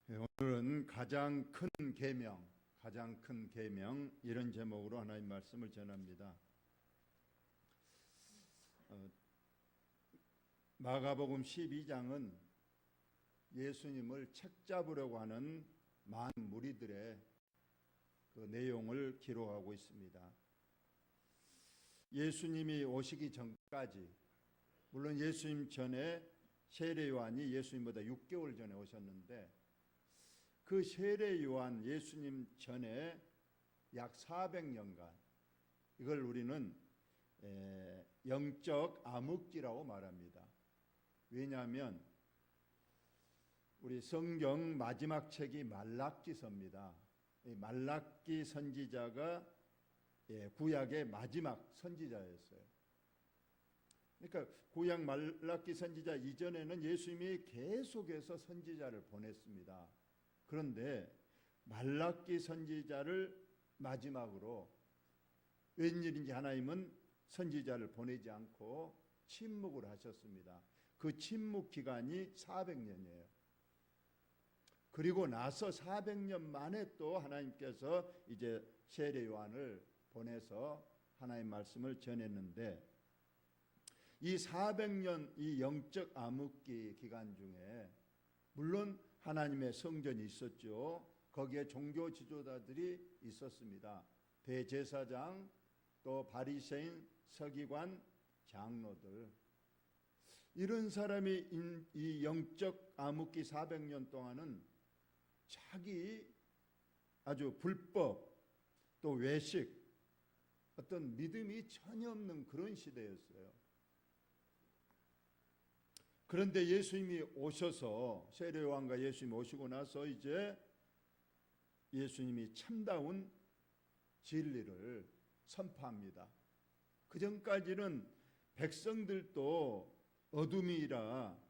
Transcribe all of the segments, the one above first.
오늘은 가장 큰 계명, 가장 큰 계명 이런 제목으로 하나님 말씀을 전합니다. 마가복음 12장은 예수님을 책잡으려고 하는 많은 무리들의 그 내용을 기록하고 있습니다. 예수님이 오시기 전까지, 물론 예수님 전에 세례 요한이 예수님보다 6개월 전에 오셨는데, 그 세례 요한 예수님 전에 약 400년간, 이걸 우리는 영적 암흑기라고 말합니다. 왜냐하면 우리 성경 마지막 책이 말라기서입니다. 이 말라기 선지자가 구약의 마지막 선지자였어요. 그러니까 구약 말라기 선지자 이전에는 예수님이 계속해서 선지자를 보냈습니다. 그런데 말라기 선지자를 마지막으로, 웬일인지 하나님은 선지자를 보내지 않고 침묵을 하셨습니다. 그 침묵 기간이 400년이에요. 그리고 나서 400년 만에 또 하나님께서 이제 세례 요한을 보내서 하나님 말씀을 전했는데, 이 400년 이 영적 암흑기 기간 중에 물론 하나님의 성전이 있었죠. 거기에 종교 지도자들이 있었습니다. 대제사장, 또 바리새인, 서기관, 장로들, 이런 사람이 이 영적 암흑기 400년 동안은 자기 아주 불법, 또 외식, 어떤 믿음이 전혀 없는 그런 시대였어요. 그런데 예수님이 오셔서, 세례 요한과 예수님이 오시고 나서 이제 예수님이 참다운 진리를 선포합니다. 그 전까지는 백성들도 어둠이라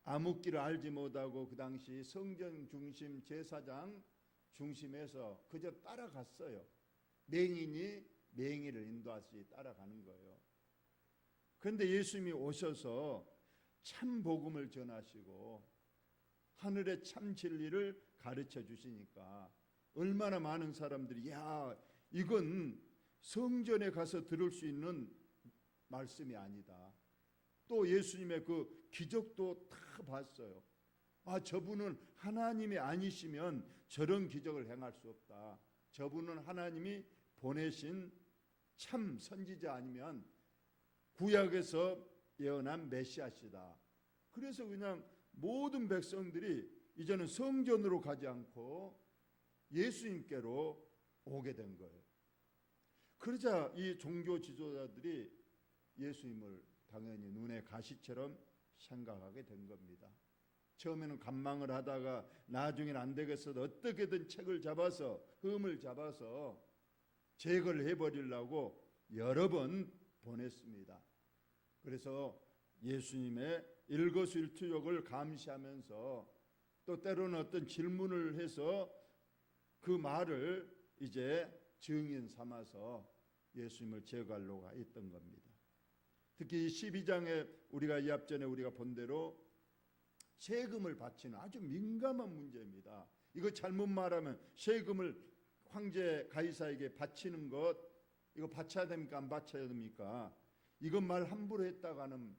암흑기를 알지 못하고 그 당시 성전 중심, 제사장 중심에서 그저 따라갔어요. 맹인이 맹인을 인도하듯이 따라가는 거예요. 그런데 예수님이 오셔서 참 복음을 전하시고 하늘의 참 진리를 가르쳐 주시니까 얼마나 많은 사람들이, 야, 이건 성전에 가서 들을 수 있는 말씀이 아니다. 또 예수님의 그 기적도 다 봤어요. 아, 저분은 하나님이 아니시면 저런 기적을 행할 수 없다. 저분은 하나님이 보내신 참 선지자 아니면 구약에서 예언한 메시아시다. 그래서 그냥 모든 백성들이 이제는 성전으로 가지 않고 예수님께로 오게 된 거예요. 그러자 이 종교 지도자들이 예수님을 당연히 눈의 가시처럼 생각하게 된 겁니다. 처음에는 간망을 하다가 나중에는 안 되겠어도 어떻게든 책을 잡아서, 흠을 잡아서 제거를 해버리려고 여러 번 보냈습니다. 그래서 예수님의 일거수일투족을 감시하면서 또 때로는 어떤 질문을 해서 그 말을 이제 증인 삼아서 예수님을 제거하려고 했던 겁니다. 특히 12장에 우리가 이 앞전에 우리가 본 대로 세금을 바치는 아주 민감한 문제입니다. 이거 잘못 말하면 세금을 황제 가이사에게 바치는 것, 이거 바쳐야 됩니까? 안 바쳐야 됩니까? 이것 말 함부로 했다가는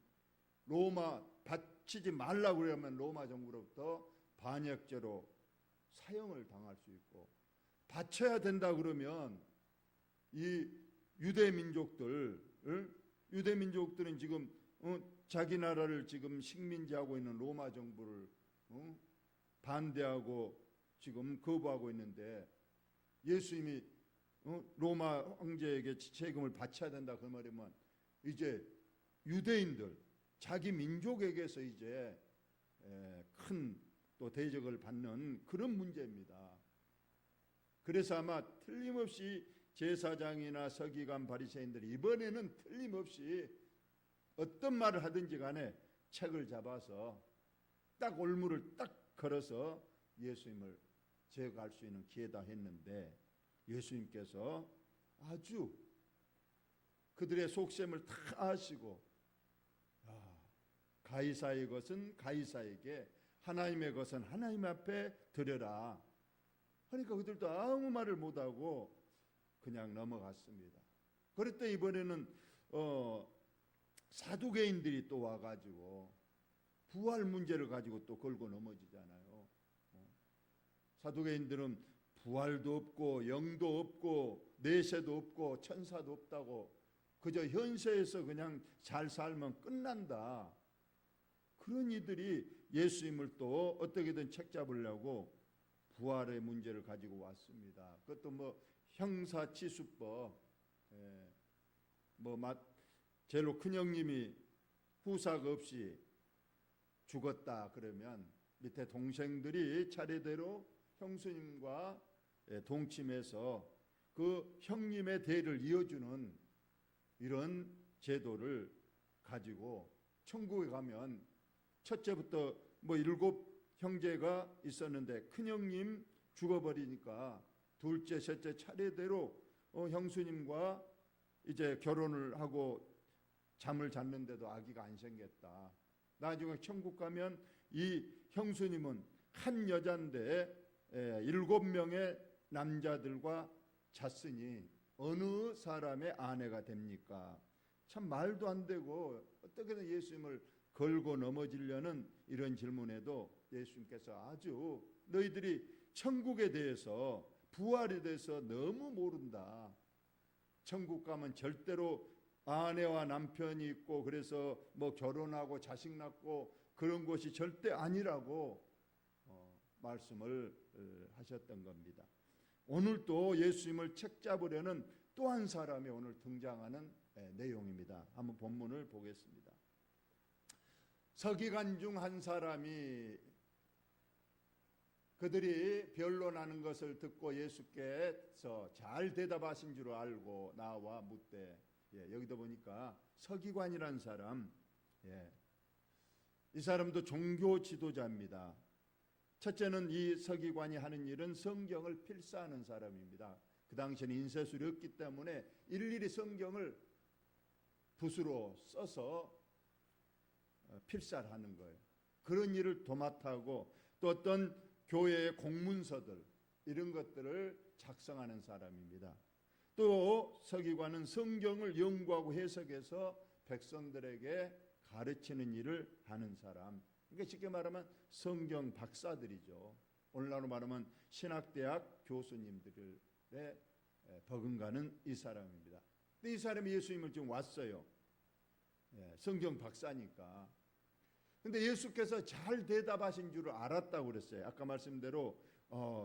로마, 바치지 말라고 그러면 로마 정부로부터 반역죄로 사형을 당할 수 있고, 바쳐야 된다 그러면 이 유대 민족들은 지금 자기 나라를 지금 식민지하고 있는 로마 정부를 반대하고 지금 거부하고 있는데, 예수님이 로마 황제에게 세금을 바쳐야 된다 그 말이면 이제 유대인들, 자기 민족에게서 이제 큰 또 대적을 받는 그런 문제입니다. 그래서 아마 틀림없이 제사장이나 서기관, 바리새인들이 이번에는 틀림없이 어떤 말을 하든지 간에 책을 잡아서 딱 올무를 딱 걸어서 예수님을 제거할 수 있는 기회다 했는데, 예수님께서 아주 그들의 속셈을 다 아시고, 가이사의 것은 가이사에게, 하나님의 것은 하나님 앞에 드려라. 그러니까 그들도 아무 말을 못하고 그냥 넘어갔습니다. 그랬더니 이번에는 사두개인들이 또 와가지고 부활 문제를 가지고 또 걸고 넘어지잖아요. 사두개인들은 부활도 없고 영도 없고 내세도 없고 천사도 없다고 그저 현세에서 그냥 잘 살면 끝난다. 그런 이들이 예수님을 또 어떻게든 책잡으려고 부활의 문제를 가지고 왔습니다. 그것도 뭐 형사치수법, 제일로 큰 형님이 후사가 없이 죽었다 그러면 밑에 동생들이 차례대로 형수님과 동침해서 그 형님의 대를 이어주는 이런 제도를 가지고 천국에 가면 첫째부터 뭐 7 형제가 있었는데 큰 형님 죽어버리니까 둘째, 셋째 차례대로 형수님과 이제 결혼을 하고 잠을 잤는데도 아기가 안 생겼다. 나중에 천국 가면 이 형수님은 한 여잔데 7명의 남자들과 잤으니 어느 사람의 아내가 됩니까? 참 말도 안 되고 어떻게든 예수님을 걸고 넘어지려는 이런 질문에도 예수님께서 아주 너희들이 천국에 대해서 부활에 대해서 너무 모른다. 천국 가면 절대로 아내와 남편이 있고 그래서 뭐 결혼하고 자식 낳고 그런 것이 절대 아니라고 말씀을 하셨던 겁니다. 오늘 또 예수님을 책잡으려는 또 한 사람이 오늘 등장하는 내용입니다. 한번 본문을 보겠습니다. 서기관 중 한 사람이 그들이 변론하는 것을 듣고 예수께서 잘 대답하신 줄 알고 나와 묻되, 여기도 보니까 서기관이란 사람, 이 사람도 종교 지도자입니다. 첫째는 이 서기관이 하는 일은 성경을 필사하는 사람입니다. 그 당시에는 인쇄술이 없기 때문에 일일이 성경을 붓으로 써서 필사를 하는 거예요. 그런 일을 도맡아하고 또 어떤 교회의 공문서들 이런 것들을 작성하는 사람입니다. 또 서기관은 성경을 연구하고 해석해서 백성들에게 가르치는 일을 하는 사람. 그러니까 쉽게 말하면 성경 박사들이죠. 오늘날로 말하면 신학대학 교수님들의 버금가는 이 사람입니다. 근데 이 사람이 예수님을 지금 왔어요. 성경 박사니까. 근데 예수께서 잘 대답하신 줄을 알았다고 그랬어요. 아까 말씀대로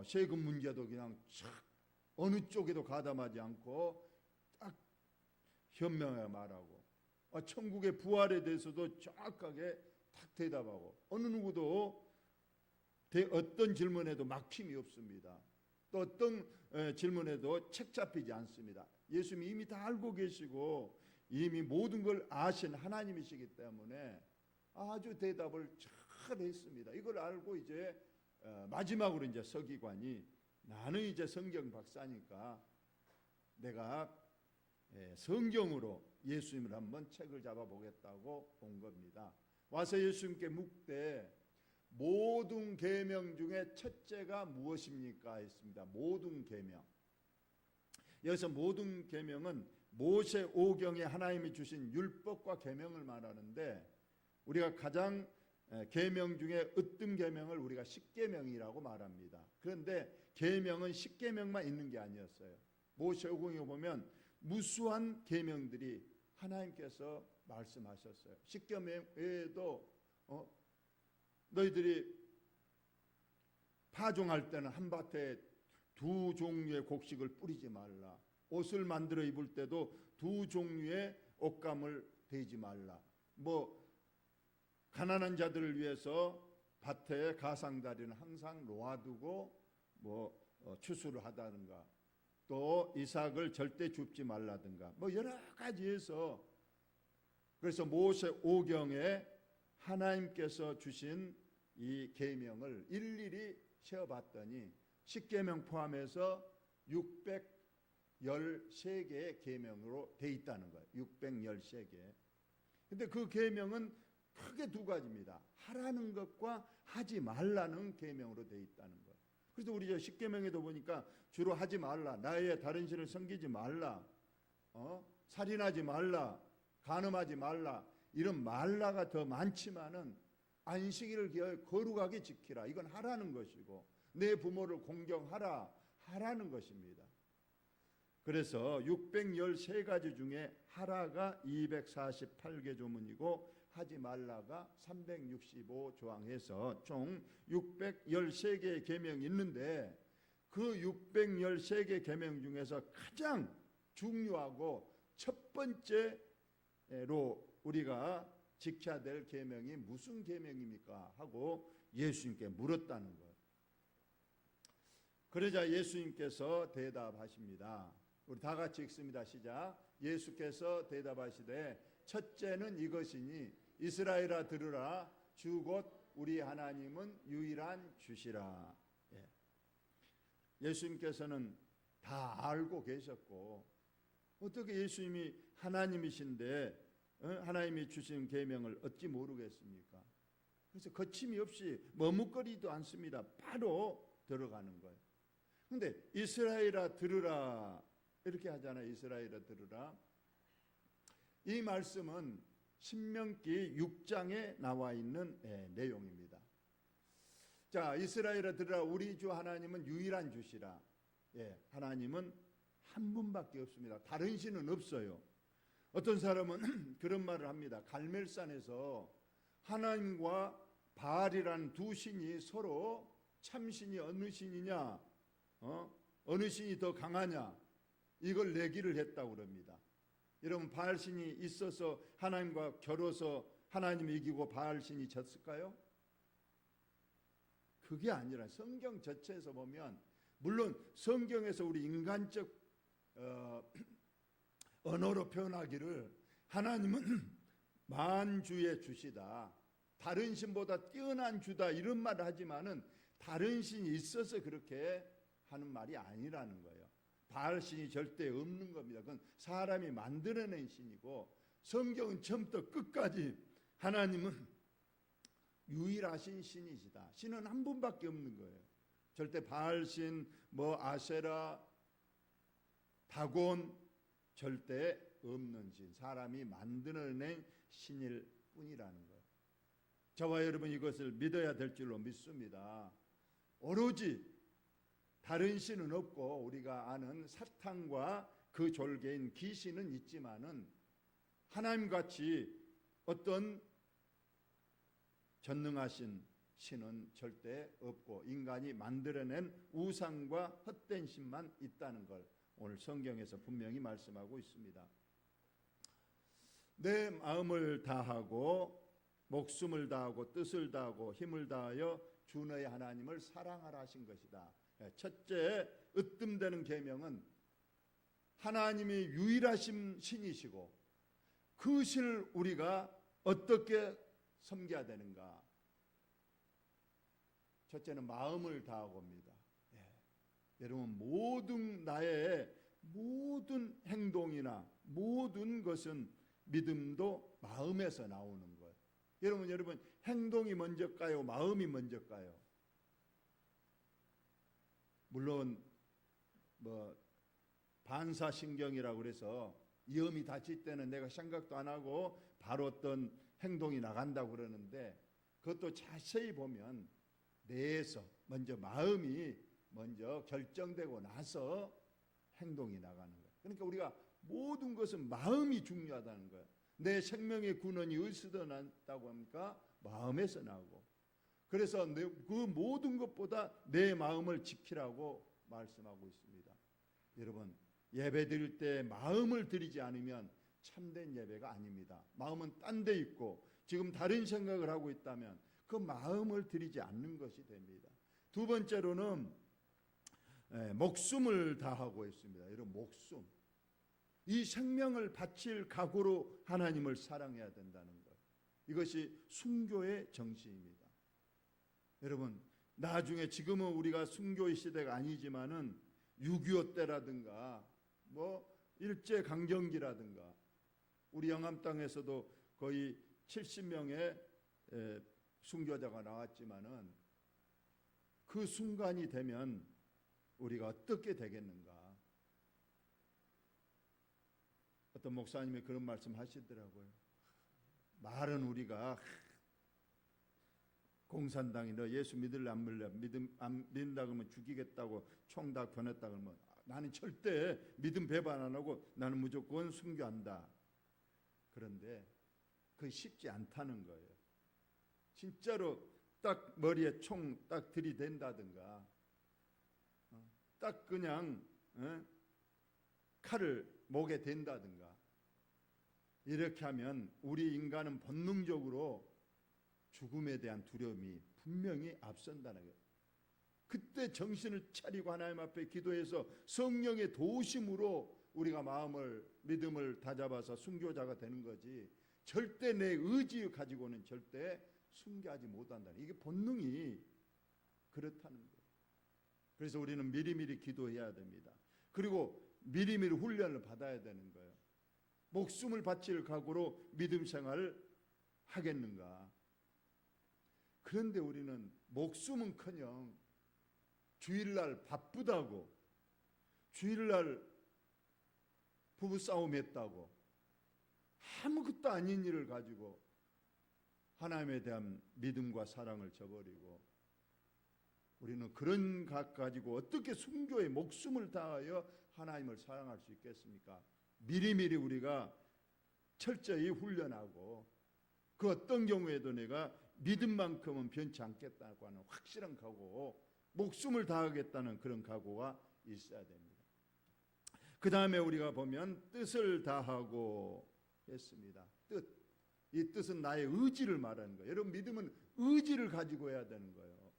세금 문제도 그냥 어느 쪽에도 가담하지 않고 딱 현명하게 말하고 천국의 부활에 대해서도 정확하게 딱 대답하고 어느 누구도 어떤 질문에도 막힘이 없습니다. 또 어떤 질문에도 책 잡히지 않습니다. 예수님이 이미 다 알고 계시고 이미 모든 걸 아신 하나님이시기 때문에 아주 대답을 잘 했습니다. 이걸 알고 이제 마지막으로 이제 서기관이 나는 이제 성경 박사니까 내가 성경으로 예수님을 한번 책을 잡아 보겠다고 온 겁니다. 와서 예수님께 묻되 모든 계명 중에 첫째가 무엇입니까? 했습니다. 모든 계명. 여기서 모든 계명은 모세 오경에 하나님이 주신 율법과 계명을 말하는데 우리가 가장 계명 중에 으뜸 계명을 우리가 십계명이라고 말합니다. 그런데 계명은 십계명만 있는 게 아니었어요. 모세 오경에 보면 무수한 계명들이 하나님께서 말씀하셨어요. 십계명 외에도 너희들이 파종할 때는 한 밭에 2 종류의 곡식을 뿌리지 말라. 옷을 만들어 입을 때도 2 종류의 옷감을 대지 말라. 뭐 가난한 자들을 위해서 밭에 가상다리는 항상 놓아두고 추수를 하다든가 또 이삭을 절대 줍지 말라든가 뭐 여러 가지에서 그래서 모세 오경에 하나님께서 주신 이 계명을 일일이 세어봤더니 십계명 포함해서 613개의 계명으로 돼 있다는 거예요. 613개. 근데 그 계명은 크게 두 가지입니다. 하라는 것과 하지 말라는 계명으로 되어 있다는 것. 그래서 우리 저 십계명에도 보니까 주로 하지 말라, 나의 다른 신을 섬기지 말라, 살인하지 말라, 간음하지 말라, 이런 말라가 더 많지만은 안식일을 거룩하게 지키라, 이건 하라는 것이고, 내 부모를 공경하라, 하라는 것입니다. 그래서 613가지 중에 하라가 248개 조문이고 하지 말라가 365조항해서 총 613개의 계명이 있는데, 그 613개 계명 중에서 가장 중요하고 첫 번째로 우리가 지켜야 될 계명이 무슨 계명입니까? 하고 예수님께 물었다는 거예요. 그러자 예수님께서 대답하십니다. 우리 다 같이 읽습니다. 시작. 예수께서 대답하시되 첫째는 이것이니 이스라엘아 들으라, 주 곧 우리 하나님은 유일한 주시라. 예수님께서는 다 알고 계셨고, 어떻게 예수님이 하나님이신데 하나님이 주신 계명을 어찌 모르겠습니까? 그래서 거침이 없이 머뭇거리도 않습니다. 바로 들어가는 거예요. 근데 이스라엘아 들으라 이렇게 하잖아요. 이스라엘아 들으라. 이 말씀은 신명기 6장에 나와 있는 내용입니다. 자, 이스라엘아 들으라, 우리 주 하나님은 유일한 주시라. 하나님은 한 분밖에 없습니다. 다른 신은 없어요. 어떤 사람은 그런 말을 합니다. 갈멜산에서 하나님과 바알이라는 두 신이 서로 참신이 어느 신이냐, 어느 신이 더 강하냐, 이걸 내기를 했다고 그럽니다. 여러분, 바알 신이 있어서 하나님과 겨뤄서 하나님이 이기고 바알 신이 졌을까요? 그게 아니라 성경 전체에서 보면, 물론 성경에서 우리 인간적 언어로 표현하기를 하나님은 만주의 주시다, 다른 신보다 뛰어난 주다, 이런 말을 하지만은 다른 신이 있어서 그렇게 하는 말이 아니라는 거예요. 바알 신이 절대 없는 겁니다. 그건 사람이 만들어낸 신이고, 성경은 처음부터 끝까지 하나님은 유일하신 신이시다. 신은 한 분밖에 없는 거예요. 절대 바알 신, 아세라, 다곤 절대 없는 신, 사람이 만들어낸 신일 뿐이라는 거예요. 저와 여러분 이것을 믿어야 될 줄로 믿습니다. 오로지 다른 신은 없고, 우리가 아는 사탄과 그 졸개인 귀신은 있지만은 하나님같이 어떤 전능하신 신은 절대 없고, 인간이 만들어낸 우상과 헛된 신만 있다는 걸 오늘 성경에서 분명히 말씀하고 있습니다. 내 마음을 다하고 목숨을 다하고 뜻을 다하고 힘을 다하여 주 너의 하나님을 사랑하라 하신 것이다. 첫째 으뜸되는 계명은 하나님이 유일하신 신이시고, 그 신을 우리가 어떻게 섬겨야 되는가? 첫째는 마음을 다하고입니다. 여러분, 나의 모든 행동이나 모든 것은 믿음도 마음에서 나오는 거예요. 여러분 행동이 먼저일까요? 마음이 먼저일까요? 물론 반사신경이라고 그래서 위험이 닥칠 때는 내가 생각도 안 하고 바로 어떤 행동이 나간다고 그러는데, 그것도 자세히 보면 뇌에서 먼저 마음이 먼저 결정되고 나서 행동이 나가는 거예요. 그러니까 우리가 모든 것은 마음이 중요하다는 거예요. 내 생명의 근원이 어디서 났다고 합니까? 마음에서 나오고, 그래서 그 모든 것보다 내 마음을 지키라고 말씀하고 있습니다. 여러분, 예배 드릴 때 마음을 드리지 않으면 참된 예배가 아닙니다. 마음은 딴 데 있고 지금 다른 생각을 하고 있다면 그 마음을 드리지 않는 것이 됩니다. 두 번째로는 목숨을 다하고 있습니다. 여러분, 목숨, 이 생명을 바칠 각오로 하나님을 사랑해야 된다는 것, 이것이 순교의 정신입니다. 여러분, 나중에 지금은 우리가 순교의 시대가 아니지만은 6.25 때라든가 일제강점기라든가 우리 영암 땅에서도 거의 70명의 순교자가 나왔지만은 그 순간이 되면 우리가 어떻게 되겠는가? 어떤 목사님이 그런 말씀 하시더라고요. 말은 우리가 공산당이 너 예수 믿을래 안 믿을래, 안 믿는다 그러면 죽이겠다고 총 다 겨눴다 그러면 나는 절대 믿음 배반 안 하고 나는 무조건 순교한다. 그런데 그게 쉽지 않다는 거예요. 진짜로 딱 머리에 총 딱 들이댄다든가 딱 그냥 칼을 목에 댄다든가 이렇게 하면 우리 인간은 본능적으로 죽음에 대한 두려움이 분명히 앞선다는 거예요. 그때 정신을 차리고 하나님 앞에 기도해서 성령의 도우심으로 우리가 믿음을 다잡아서 순교자가 되는 거지, 절대 내 의지 가지고는 절대 순교하지 못한다는, 이게 본능이 그렇다는 거예요. 그래서 우리는 미리미리 기도해야 됩니다. 그리고 미리미리 훈련을 받아야 되는 거예요. 목숨을 바칠 각오로 믿음 생활을 하겠는가? 그런데 우리는 목숨은커녕 주일날 바쁘다고, 주일날 부부싸움 했다고, 아무것도 아닌 일을 가지고 하나님에 대한 믿음과 사랑을 저버리고, 우리는 그런 것 가지고 어떻게 순교의 목숨을 다하여 하나님을 사랑할 수 있겠습니까? 미리미리 우리가 철저히 훈련하고 그 어떤 경우에도 내가 믿음만큼은 변치 않겠다고 하는 확실한 각오, 목숨을 다하겠다는 그런 각오가 있어야 됩니다. 그 다음에 우리가 보면 뜻을 다하고 했습니다. 이 뜻은 나의 의지를 말하는 거예요. 여러분, 믿음은 의지를 가지고 해야 되는 거예요.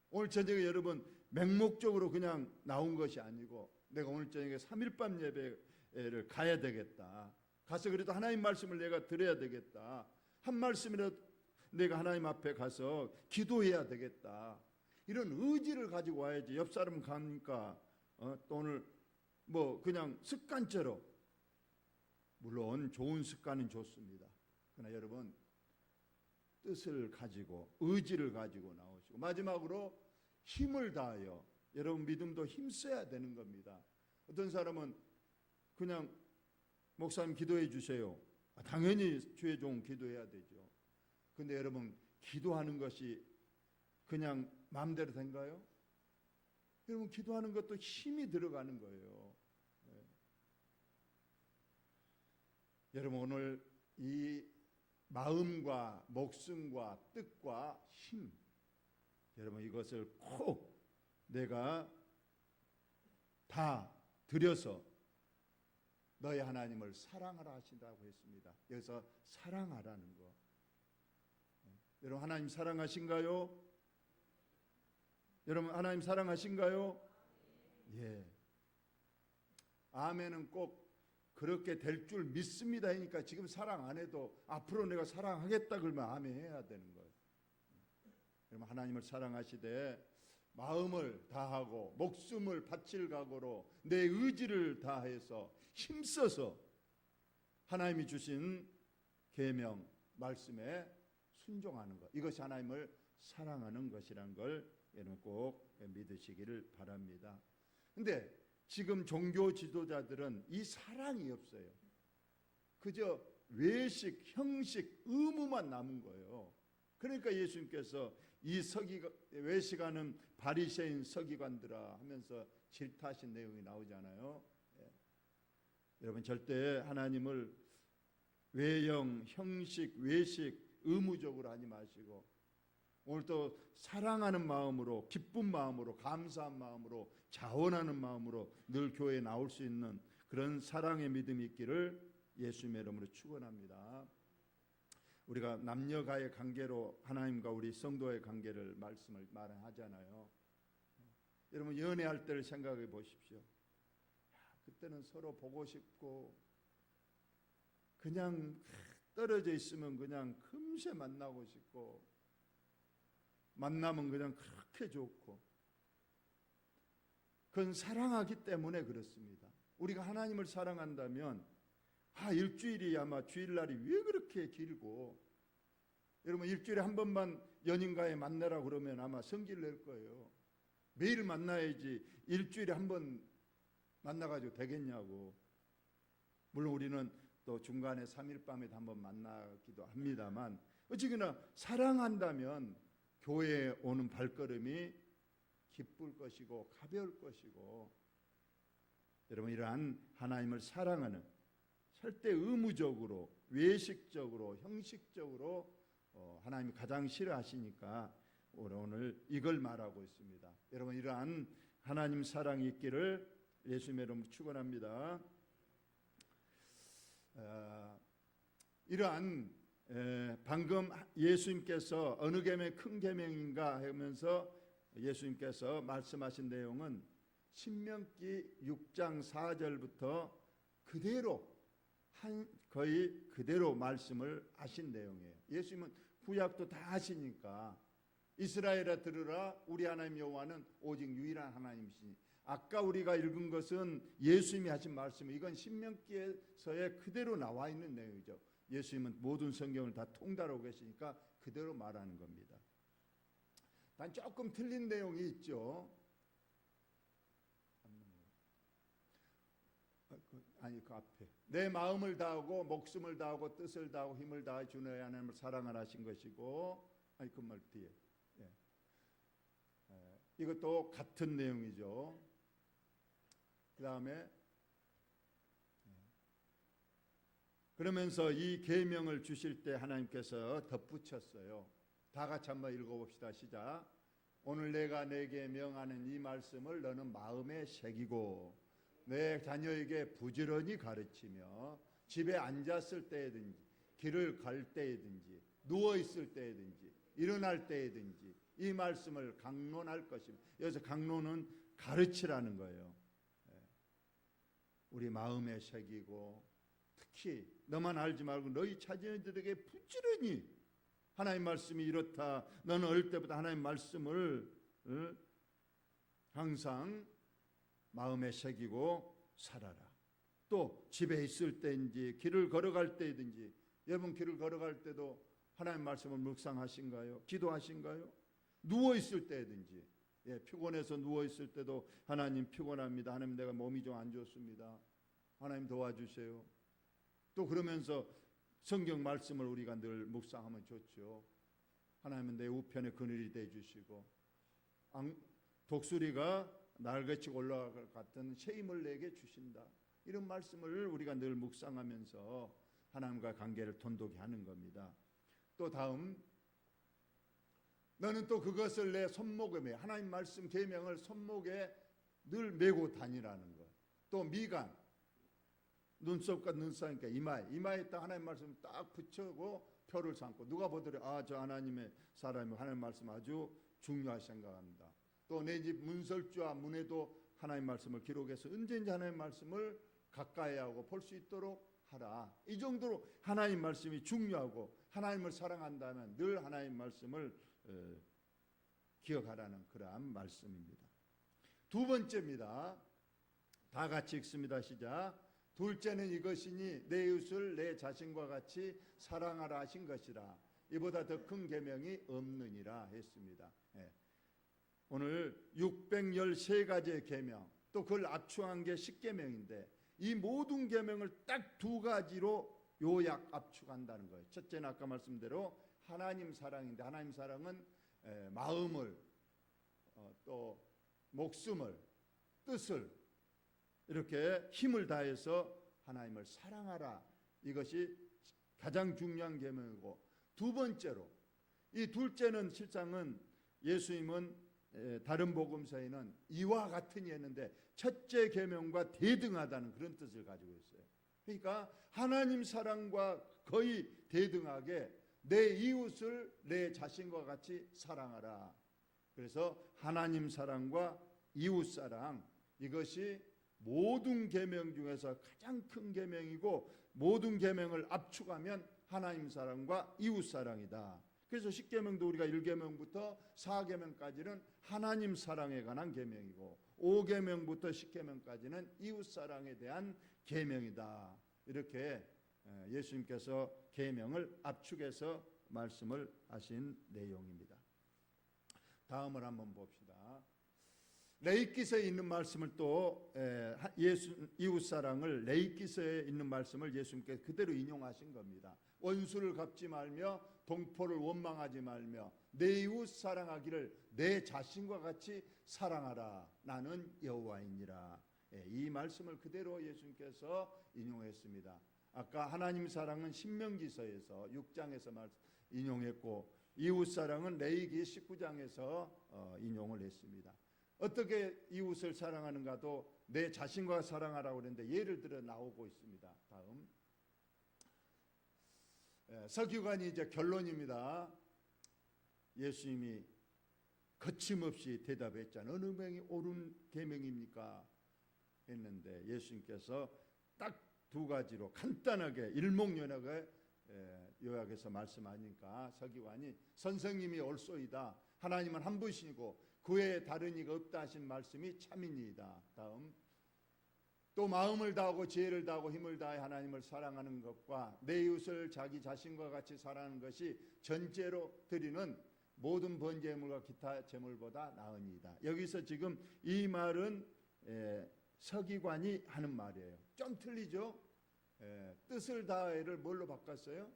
오늘 저녁에 여러분 맹목적으로 그냥 나온 것이 아니고, 내가 오늘 저녁에 3일밤 예배를 가야 되겠다, 가서 그래도 하나님 말씀을 내가 들어야 되겠다, 한 말씀이라도 내가 하나님 앞에 가서 기도해야 되겠다, 이런 의지를 가지고 와야지. 옆 사람 가니까 또 오늘 뭐 그냥 습관처럼, 물론 좋은 습관은 좋습니다. 그러나 여러분, 뜻을 가지고 의지를 가지고 나오시고, 마지막으로 힘을 다하여, 여러분 믿음도 힘써야 되는 겁니다. 어떤 사람은 그냥 목사님 기도해 주세요, 당연히 주의 종 기도해야 되죠. 근데 여러분, 기도하는 것이 그냥 마음대로 된가요? 여러분, 기도하는 것도 힘이 들어가는 거예요. 네. 여러분, 오늘 이 마음과 목숨과 뜻과 힘, 여러분 이것을 꼭 내가 다 들여서 너희 하나님을 사랑하라 하신다고 했습니다. 여기서 사랑하라는 거. 여러분, 하나님 사랑하신가요? 여러분, 하나님 사랑하신가요? 예. 아멘은 꼭 그렇게 될 줄 믿습니다 하니까, 지금 사랑 안 해도 앞으로 내가 사랑하겠다 그러면 아멘 해야 되는 거예요. 여러분, 하나님을 사랑하시되 마음을 다하고 목숨을 바칠 각오로 내 의지를 다해서 힘써서 하나님이 주신 계명 말씀에 순종하는 것, 이것이 하나님을 사랑하는 것이란 걸 여러분 꼭 믿으시기를 바랍니다. 근데 지금 종교 지도자들은 이 사랑이 없어요. 그저 외식, 형식, 의무만 남은 거예요. 그러니까 예수님께서 이 외식하는 바리새인 서기관들아 하면서 질타하신 내용이 나오잖아요. 예. 여러분, 절대 하나님을 외형, 형식, 외식, 의무적으로 하지 마시고, 오늘 또 사랑하는 마음으로, 기쁜 마음으로, 감사한 마음으로, 자원하는 마음으로 늘 교회에 나올 수 있는 그런 사랑의 믿음이 있기를 예수님의 이름으로 축원합니다. 우리가 남녀가의 관계로 하나님과 우리 성도의 관계를 말씀을 말하잖아요. 여러분, 연애할 때를 생각해 보십시오. 그때는 서로 보고 싶고, 그냥 떨어져 있으면 그냥 금세 만나고 싶고, 만나면 그냥 그렇게 좋고, 그건 사랑하기 때문에 그렇습니다. 우리가 하나님을 사랑한다면 일주일이 아마 주일날이 왜 그렇게 길고, 여러분 일주일에 한 번만 연인과에 만나라 그러면 아마 성기를 낼 거예요. 매일 만나야지 일주일에 한 번 만나가지고 되겠냐고. 물론 우리는 또 중간에 3일 밤에도 한 번 만나기도 합니다만 어쨌거나 사랑한다면 교회에 오는 발걸음이 기쁠 것이고 가벼울 것이고, 여러분 이러한 하나님을 사랑하는, 절대 의무적으로 외식적으로 형식적으로 하나님이 가장 싫어하시니까 오늘 이걸 말하고 있습니다. 여러분 이러한 하나님 사랑이 있기를 예수님의 이름으로 축원합니다. 이러한 방금 예수님께서 어느 계명이 큰 계명인가 하면서 예수님께서 말씀하신 내용은 신명기 6장 4절부터 그대로 거의 그대로 말씀을 하신 내용이에요. 예수님은 구약도 다 하시니까 이스라엘아 들으라 우리 하나님 여호와는 오직 유일한 하나님이시니, 아까 우리가 읽은 것은 예수님이 하신 말씀, 이건 신명기에서의 그대로 나와 있는 내용이죠. 예수님은 모든 성경을 다 통달하고 계시니까 그대로 말하는 겁니다. 단 조금 틀린 내용이 있죠. 아니 그 앞에 내 마음을 다하고 목숨을 다하고 뜻을 다하고 힘을 다해 주 너의 하나님을 사랑하라 하신 것이고, 아니 그 말 뒤에 이것도 같은 내용이죠. 그 다음에 그러면서 이 계명을 주실 때 하나님께서 덧붙였어요. 다 같이 한번 읽어봅시다. 시작. 오늘 내가 내게 명하는 이 말씀을 너는 마음에 새기고 내 자녀에게 부지런히 가르치며 집에 앉았을 때든지 길을 갈 때든지 누워 있을 때든지 일어날 때든지 이 말씀을 강론할 것입니다. 여기서 강론은 가르치라는 거예요. 우리 마음에 새기고, 특히 너만 알지 말고 너희 자녀들에게 부지런히 하나님 말씀이 이렇다. 너는 어릴 때부터 하나님 말씀을 항상 마음에 새기고 살아라. 또 집에 있을 때인지 길을 걸어갈 때든지, 여러분 길을 걸어갈 때도 하나님 말씀을 묵상하신가요? 기도하신가요? 누워 있을 때든지, 피곤해서 누워 있을 때도 하나님 피곤합니다. 하나님 내가 몸이 좀 안 좋습니다. 하나님 도와주세요. 또 그러면서 성경 말씀을 우리가 늘 묵상하면 좋죠. 하나님은 내 우편에 그늘이 돼 주시고 독수리가 날개치 올라갈 것 같은 새 힘을 내게 주신다. 이런 말씀을 우리가 늘 묵상하면서 하나님과 관계를 돈독히 하는 겁니다. 또 다음, 너는 또 그것을 내 손목에 매, 하나님 말씀 계명을 손목에 늘 메고 다니라는 것. 또 미간, 눈썹과 눈싸니까 이마에 딱 하나님 말씀 딱 붙이고 표를 삼고 누가 보더라도 아, 저 하나님의 사람이 하나님 말씀 아주 중요하게 생각합니다. 또 내 집 문설주와 문에도 하나님 말씀을 기록해서 언제든지 하나님 말씀을 가까이 하고 볼 수 있도록 하라. 이 정도로 하나님 말씀이 중요하고, 하나님을 사랑한다면 늘 하나님 말씀을 기억하라는 그러한 말씀입니다. 두 번째입니다. 다 같이 읽습니다. 시작. 둘째는 이것이니 내 이웃을 내 자신과 같이 사랑하라 하신 것이라. 이보다 더 큰 계명이 없느니라 했습니다. 오늘 613가지의 계명, 또 그걸 압축한 게 10계명인데 이 모든 계명을 딱 두 가지로 요약 압축한다는 거예요. 첫째는 아까 말씀대로 하나님 사랑인데, 하나님 사랑은 마음을 또 목숨을 뜻을 이렇게 힘을 다해서 하나님을 사랑하라. 이것이 가장 중요한 계명이고, 두 번째로 이 둘째는 실상은 예수님은 다른 복음서에는 이와 같으니 했는데 첫째 계명과 대등하다는 그런 뜻을 가지고 있어요. 그러니까 하나님 사랑과 거의 대등하게 내 이웃을 내 자신과 같이 사랑하라. 그래서 하나님 사랑과 이웃 사랑, 이것이 모든 계명 중에서 가장 큰 계명이고, 모든 계명을 압축하면 하나님 사랑과 이웃 사랑이다. 그래서 10계명도 우리가 1계명부터 4계명까지는 하나님 사랑에 관한 계명이고, 5계명부터 10계명까지는 이웃 사랑에 대한 계명이다. 이렇게 예수님께서 계명을 압축해서 말씀을 하신 내용입니다. 다음을 한번 봅시다. 레위기서에 있는 말씀을 또 이웃사랑을 레위기서에 있는 말씀을 예수님께서 그대로 인용하신 겁니다. 원수를 갚지 말며 동포를 원망하지 말며 내 이웃 사랑하기를 내 자신과 같이 사랑하라. 나는 여호와이니라. 이 말씀을 그대로 예수님께서 인용했습니다. 아까 하나님 사랑은 신명기서에서 6장에서 인용했고 이웃 사랑은 레위기 19장에서 인용을 했습니다. 어떻게 이웃을 사랑하는가도 내 자신과 사랑하라고 그랬는데 예를 들어 나오고 있습니다. 다음 서기관이 이제 결론입니다. 예수님이 거침없이 대답했잖아요. 어느 명이 옳은 계명입니까? 했는데 예수님께서 딱 두 가지로 간단하게 일목요약에 요약해서 말씀하니까 서기관이 선생님이 옳소이다. 하나님은 한 분이시고 그 외에 다른 이가 없다 하신 말씀이 참이니이다. 다음 또 마음을 다하고 지혜를 다하고 힘을 다해 하나님을 사랑하는 것과 내 이웃을 자기 자신과 같이 사랑하는 것이 전제로 드리는 모든 번제물과 기타 제물보다 나으니이다. 여기서 지금 이 말은 서기관이 하는 말이에요. 좀 틀리죠? 뜻을 다해를 뭘로 바꿨어요?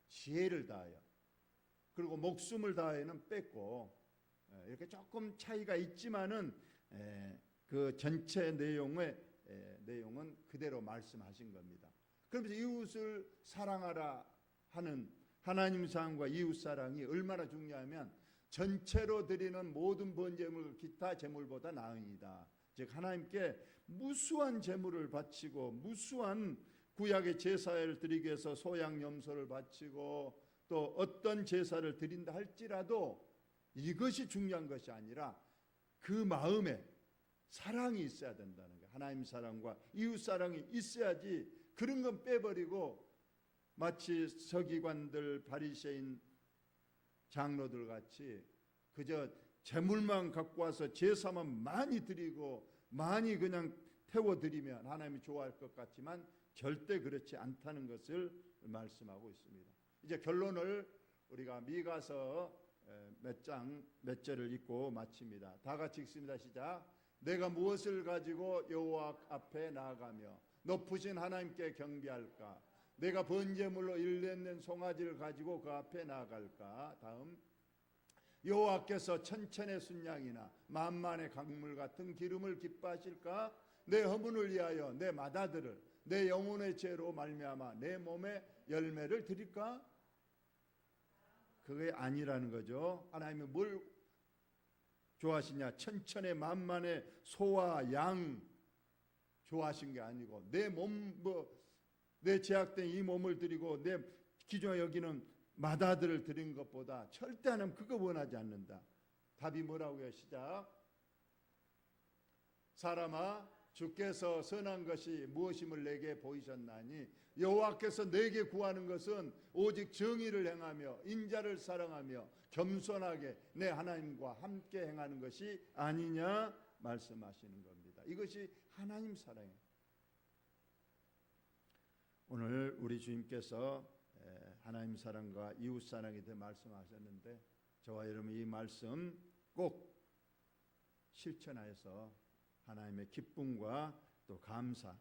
지혜를 다하여. 그리고 목숨을 다해는 뺐고 이렇게 조금 차이가 있지만은 그 전체 내용은 그대로 말씀하신 겁니다. 그러면서 이웃을 사랑하라 하는 하나님 사랑과 이웃 사랑이 얼마나 중요하면 전체로 드리는 모든 번제물 기타 제물보다 나으니이다. 즉 하나님께 무수한 제물을 바치고 무수한 구약의 제사를 드리기 위해서 소양 염소를 바치고 또 어떤 제사를 드린다 할지라도 이것이 중요한 것이 아니라 그 마음에 사랑이 있어야 된다는 거예요. 하나님 사랑과 이웃 사랑이 있어야지 그런 건 빼버리고 마치 서기관들 바리새인 장로들 같이 그저 제물만 갖고 와서 제사만 많이 드리고 많이 그냥 태워드리면 하나님이 좋아할 것 같지만 절대 그렇지 않다는 것을 말씀하고 있습니다. 이제 결론을 우리가 미가서 몇 절을 읽고 마칩니다. 다 같이 읽습니다. 시작. 내가 무엇을 가지고 여호와 앞에 나아가며 높으신 하나님께 경배할까? 내가 번제물로 일년된 송아지를 가지고 그 앞에 나아갈까? 다음 여호와께서 천천의 순양이나 만만의 강물 같은 기름을 기뻐하실까? 내 허문을 위하여 내 맏아들을 내 영혼의 죄로 말미암아 내 몸에 열매를 드릴까? 그게 아니라는 거죠. 하나님이 뭘 좋아하시냐? 천천의 만만의 소와 양 좋아하신 게 아니고 내 몸 내 제약된 이 몸을 드리고 내 기존에 여기는 맏아들을 드린 것보다 절대 하나님 그거 원하지 않는다. 답이 뭐라고요? 시작. 사람아 주께서 선한 것이 무엇임을 내게 보이셨나니 여호와께서 내게 구하는 것은 오직 정의를 행하며 인자를 사랑하며 겸손하게 내 하나님과 함께 행하는 것이 아니냐 말씀하시는 겁니다. 이것이 하나님 사랑이에요. 오늘 우리 주님께서 하나님 사랑과 이웃 사랑에 대해 말씀하셨는데 저와 여러분 이 말씀 꼭 실천하여서 하나님의 기쁨과 또 감사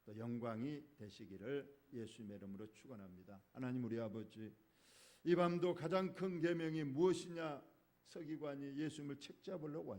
또 영광이 되시기를 예수님의 이름으로 축원합니다. 하나님 우리 아버지 이 밤도 가장 큰 계명이 무엇이냐 서기관이 예수님을 책잡으려고